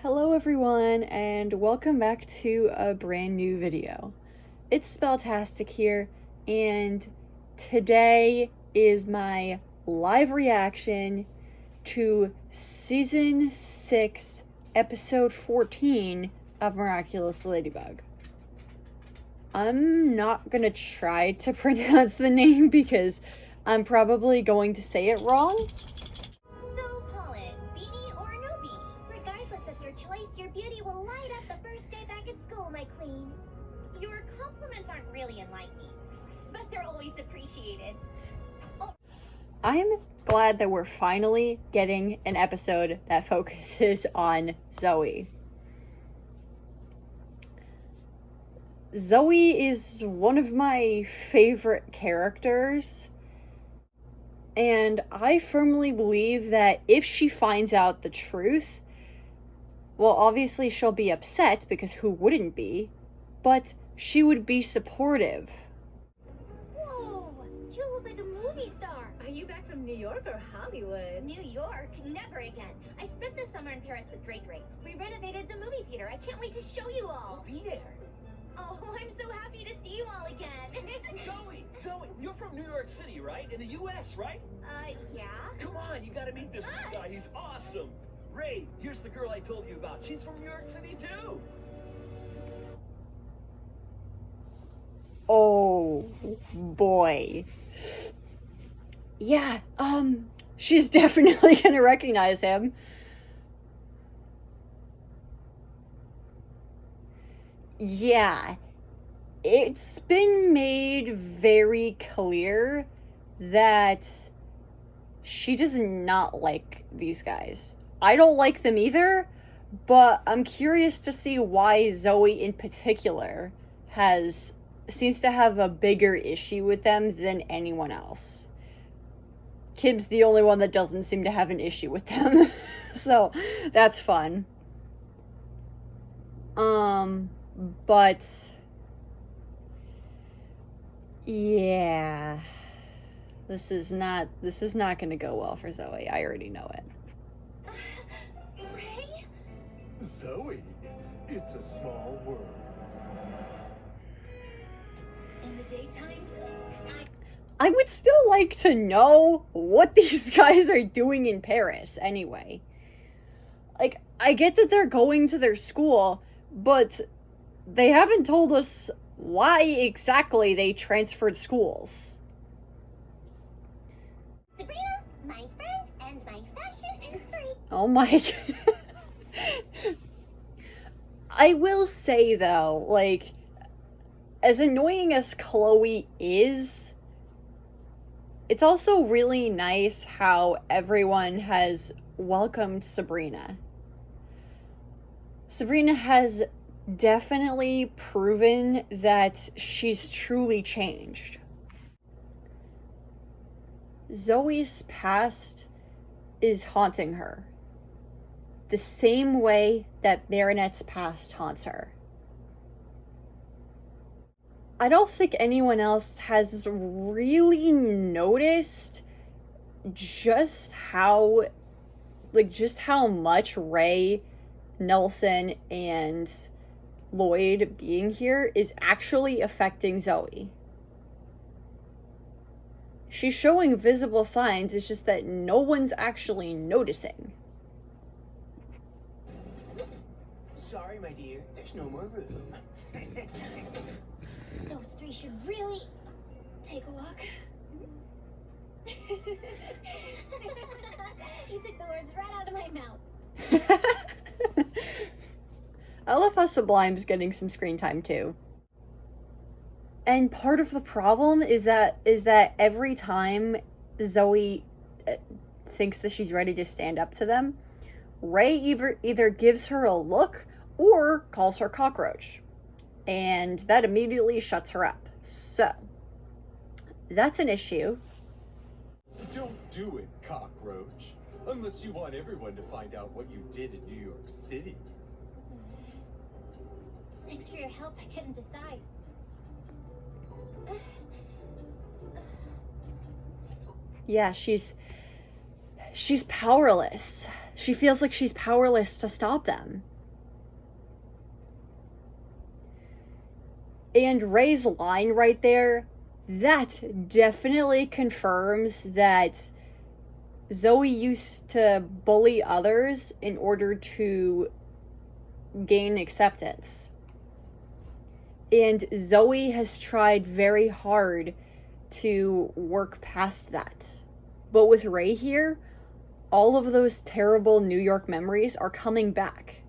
Hello everyone, and welcome back to a brand new video. It's Spelltastic here, and today is my live reaction to Season 6, Episode 14 of Miraculous Ladybug. I'm not gonna try to pronounce the name because I'm probably going to say it wrong. Your beauty will light up the first day back at school, my queen. Your compliments aren't really enlightening, but they're always appreciated. I'm glad that we're finally getting an episode that focuses on Zoe. Zoe is one of my favorite characters, and I firmly believe that if she finds out the truth, well, obviously she'll be upset, because who wouldn't be, but she would be supportive. Whoa, you look like a movie star. Are you back from New York or Hollywood? New York? Never again. I spent the summer in Paris with Drake. We renovated the movie theater. I can't wait to show you all. We'll be there. Oh, I'm so happy to see you all again. Zoe, you're from New York City, right? In the U.S., right? Yeah? Come on, you gotta meet this new guy. He's awesome. Ray, here's the girl I told you about. She's from New York City, too. Oh, boy. Yeah, she's definitely gonna recognize him. Yeah, it's been made very clear that she does not like these guys. I don't like them either, but I'm curious to see why Zoe in particular seems to have a bigger issue with them than anyone else. Kib's the only one that doesn't seem to have an issue with them. So that's fun. But yeah, this is not gonna go well for Zoe. I already know it. Ray? Zoe, it's a small world. In the daytime? I would still like to know what these guys are doing in Paris anyway. Like, I get that they're going to their school, but they haven't told us why exactly they transferred schools. Sabrina, my friend and my fashion inspiration. Oh my god. I will say though, like, as annoying as Chloe is, it's also really nice how everyone has welcomed Sabrina. Sabrina has definitely proven that she's truly changed. Zoe's past is haunting her, the same way that Marinette's past haunts her. I don't think anyone else has really noticed just how much Ray, Nelson, and Lloyd being here is actually affecting Zoe. She's showing visible signs, it's just that no one's actually noticing. Sorry, my dear. There's no more room. Those three should really take a walk. You took the words right out of my mouth. I love how Sublime's getting some screen time too. And part of the problem is that every time Zoe thinks that she's ready to stand up to them, Ray either gives her a look or calls her cockroach. And that immediately shuts her up. So, that's an issue. Don't do it, cockroach. Unless you want everyone to find out what you did in New York City. Thanks for your help. I couldn't decide. Yeah, she's powerless. She feels like she's powerless to stop them. And Ray's line right there, that definitely confirms that Zoe used to bully others in order to gain acceptance. And Zoe has tried very hard to work past that. But with Ray here, all of those terrible New York memories are coming back.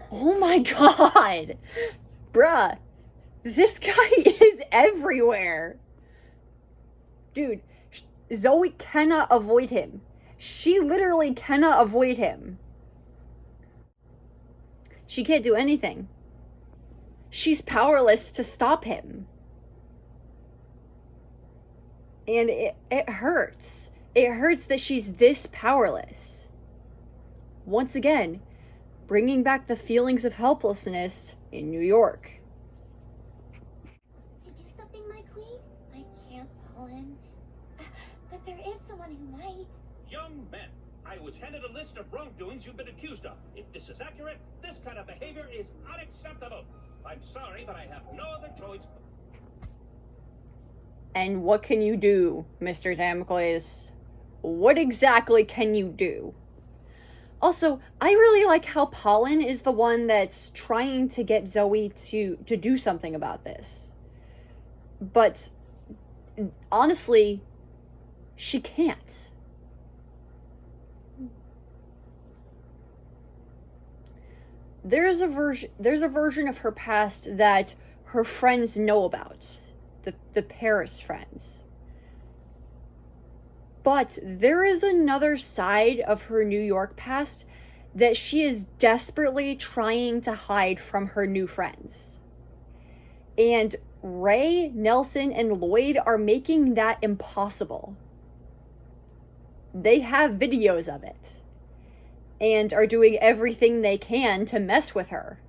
Oh my god! Bruh, this guy is everywhere. Dude, Zoe cannot avoid him. She literally cannot avoid him. She can't do anything. She's powerless to stop him. And it hurts. It hurts that she's this powerless. Once again, bringing back the feelings of helplessness in New York. To do something, my queen? I can't, Pollen. But there is someone who might. Young men, I was handed a list of wrongdoings you've been accused of. If this is accurate, this kind of behavior is unacceptable. I'm sorry, but I have no other choice. And what can you do, Mr. Damocles? What exactly can you do? Also, I really like how Pollen is the one that's trying to get Zoe to do something about this. But honestly, she can't. There's a version of her past that her friends know about. The Paris friends. But there is another side of her New York past that she is desperately trying to hide from her new friends. And Ray, Nelson, and Lloyd are making that impossible. They have videos of it. And are doing everything they can to mess with her.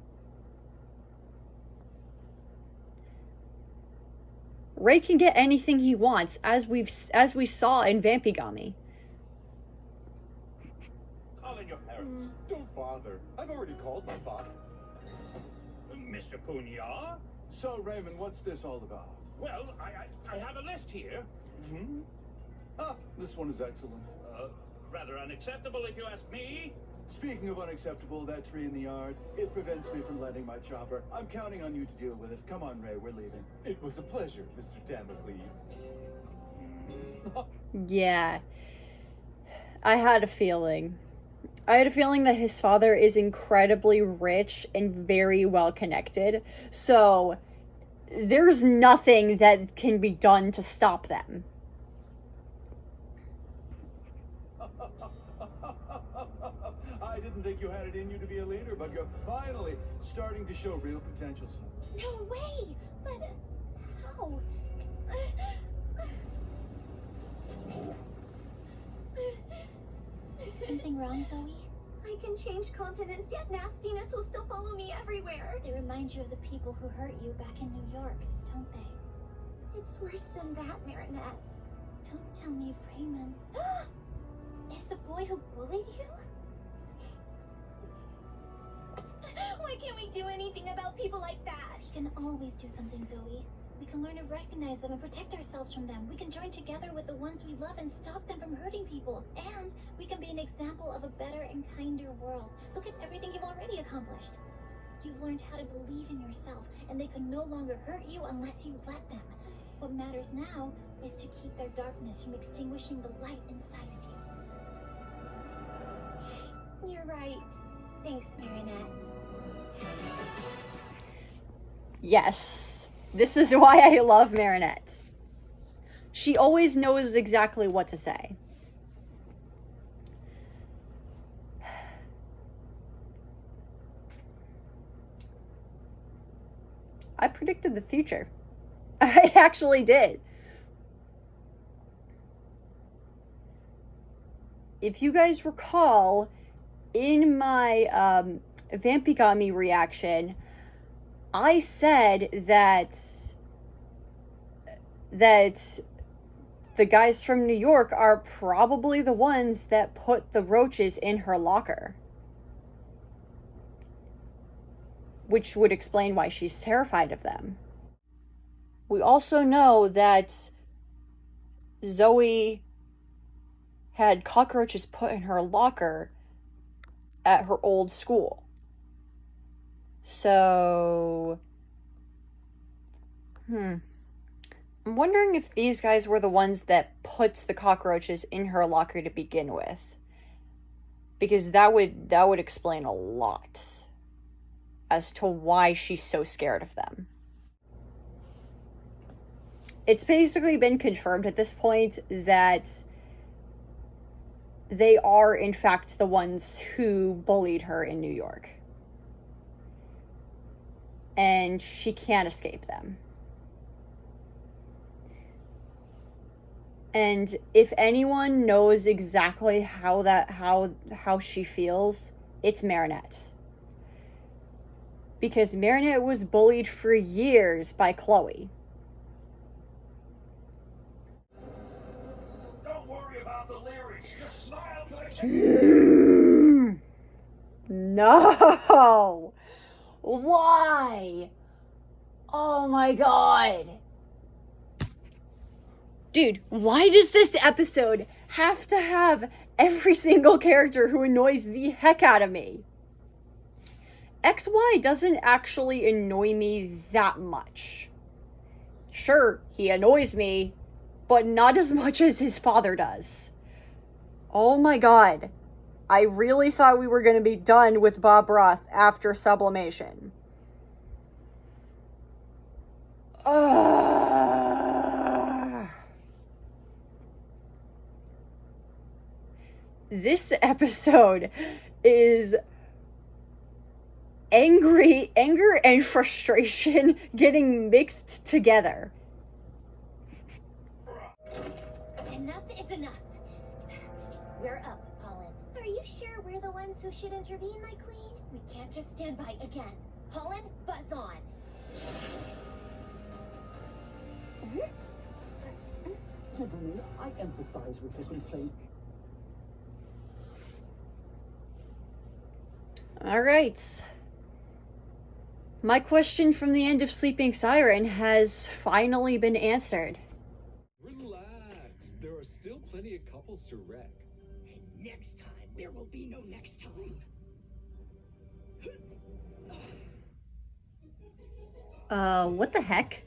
Ray can get anything he wants, as we saw in Vampigami. Call in your parents. Don't bother. I've already called my father. Mr. Punyar? So, Raymond, what's this all about? Well, I have a list here. Hmm? Ah, this one is excellent. Rather unacceptable if you ask me. Speaking of unacceptable, that tree in the yard, it prevents me from landing my chopper. I'm counting on you to deal with it. Come on, Ray, we're leaving. It was a pleasure, Mr. Damocles. Yeah. I had a feeling. I had a feeling that his father is incredibly rich and very well connected. So, there's nothing that can be done to stop them. I didn't think you had it in you to be a leader, but you're finally starting to show real potential, son. No way! But how? Something wrong, Zoe? I can change continents, yet nastiness will still follow me everywhere. They remind you of the people who hurt you back in New York, don't they? It's worse than that, Marinette. Don't tell me Raymond. Is the boy who bullied you? Why can't we do anything about people like that? We can always do something, Zoe. We can learn to recognize them and protect ourselves from them. We can join together with the ones we love and stop them from hurting people. And we can be an example of a better and kinder world. Look at everything you've already accomplished. You've learned how to believe in yourself, and they can no longer hurt you unless you let them. What matters now is to keep their darkness from extinguishing the light inside of you. You're right. Thanks, Marinette. Yes, this is why I love Marinette. She always knows exactly what to say. I predicted the future. I actually did. If you guys recall, in my Vampigami reaction, I said that the guys from New York are probably the ones that put the roaches in her locker. Which would explain why she's terrified of them. We also know that Zoe had cockroaches put in her locker at her old school. So, I'm wondering if these guys were the ones that put the cockroaches in her locker to begin with. Because that would explain a lot as to why she's so scared of them. It's basically been confirmed at this point that they are, in fact, the ones who bullied her in New York. And she can't escape them. And if anyone knows exactly how she feels, it's Marinette. Because Marinette was bullied for years by Chloe. Don't worry about the lyrics. Just smile for the No! Why? Oh my god. Dude, why does this episode have to have every single character who annoys the heck out of me? XY doesn't actually annoy me that much. Sure, he annoys me, but not as much as his father does. Oh my god. I really thought we were going to be done with Bob Roth after Sublimation. This episode is anger and frustration getting mixed together. Enough is enough. We're up, Pollen. Are you sure we're the ones who should intervene, my queen? We can't just stand by again. Pollen, buzz on. Gentlemen, I empathize with the complaint. Alright. My question from the end of Sleeping Siren has finally been answered. Relax. There are still plenty of couples to wreck. And next time, there will be no next time. What the heck?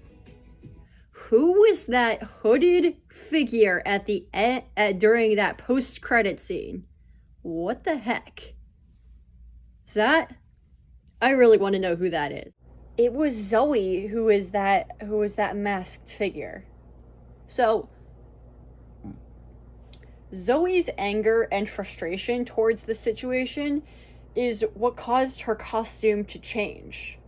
Who was that hooded figure at the end during that post-credit scene? What the heck? That, I really want to know who that is. It was Zoe who was that masked figure. So Zoe's anger and frustration towards the situation is what caused her costume to change.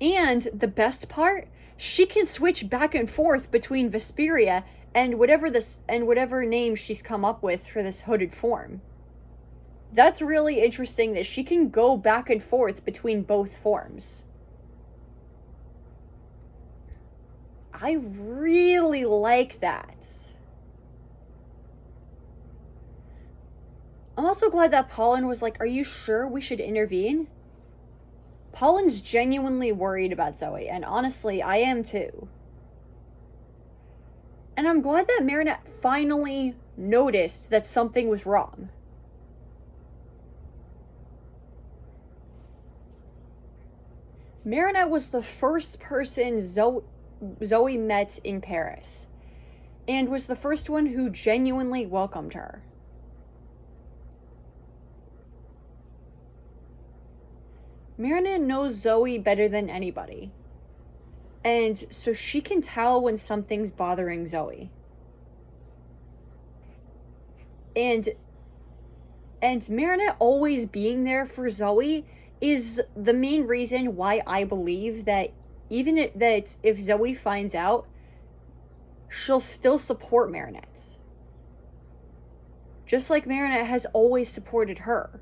And the best part, she can switch back and forth between Vesperia and whatever name she's come up with for this hooded form. That's really interesting that she can go back and forth between both forms. I really like that. I'm also glad that Pollen was like, "Are you sure we should intervene?" Pollen's genuinely worried about Zoe, and honestly, I am too. And I'm glad that Marinette finally noticed that something was wrong. Marinette was the first person Zoe met in Paris, and was the first one who genuinely welcomed her. Marinette knows Zoe better than anybody, and so she can tell when something's bothering Zoe. And Marinette always being there for Zoe is the main reason why I believe that if Zoe finds out, she'll still support Marinette. Just like Marinette has always supported her.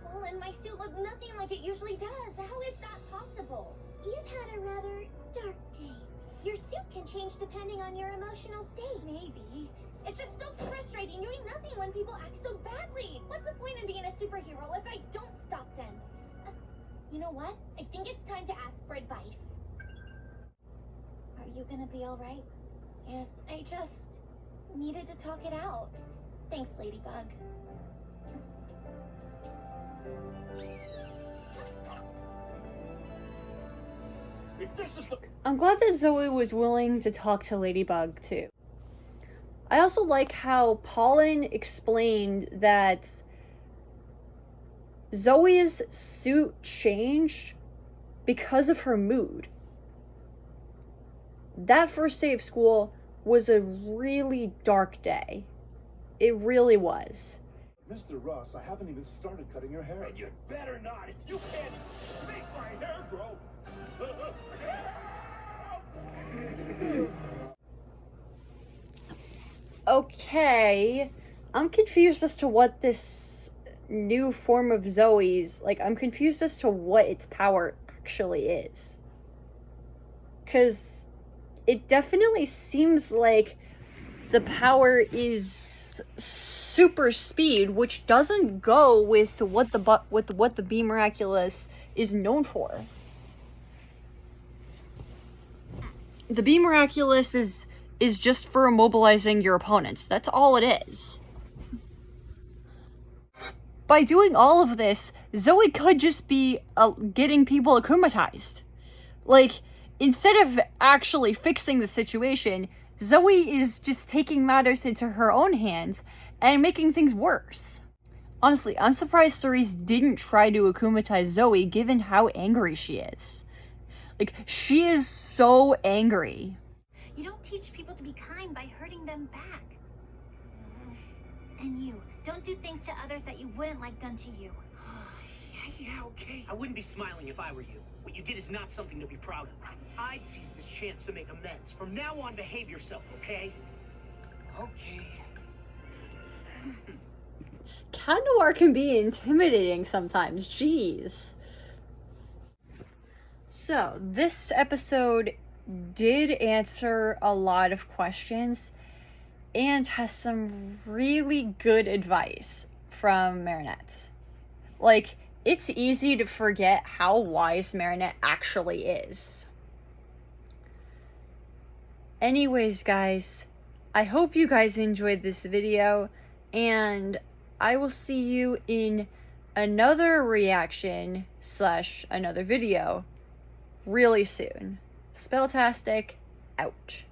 Pollen, my suit looked nothing like it usually does. How is that possible? You've had a rather dark day. Your suit can change depending on your emotional state. Maybe. It's just so frustrating doing nothing when people act so badly. What's the point in being a superhero if I don't stop them? You know what? I think it's time to ask for advice. Are you gonna be alright? Yes, I just needed to talk it out. Thanks, Ladybug. If this is the I'm glad that Zoe was willing to talk to Ladybug too. I also like how Pollen explained that Zoe's suit changed because of her mood. That first day of school was a really dark day. It really was. Mr. Ross, I haven't even started cutting your hair. and you better not. If you can't make my hair grow. Okay, I'm confused as to what this new form of Zoe's, like, I'm confused as to what its power actually is. Because it definitely seems like the power is super speed, which doesn't go with what the Bee Miraculous is known for. The Bee Miraculous is just for immobilizing your opponents. That's all it is. By doing all of this, Zoe could just be getting people akumatized. Like, instead of actually fixing the situation, Zoe is just taking matters into her own hands and making things worse. Honestly, I'm surprised Cerise didn't try to akumatize Zoe given how angry she is. Like, she is so angry. You don't teach people to be kind by hurting them back. And you, don't do things to others that you wouldn't like done to you. Yeah, okay. I wouldn't be smiling if I were you. What you did is not something to be proud of. I'd seize this chance to make amends. From now on, behave yourself, okay? Okay. Cat Noir can be intimidating sometimes, jeez. So, this episode did answer a lot of questions and has some really good advice from Marinette. Like, it's easy to forget how wise Marinette actually is. Anyways, guys, I hope you guys enjoyed this video, and I will see you in another reaction / another video really soon. Spelltastic, out.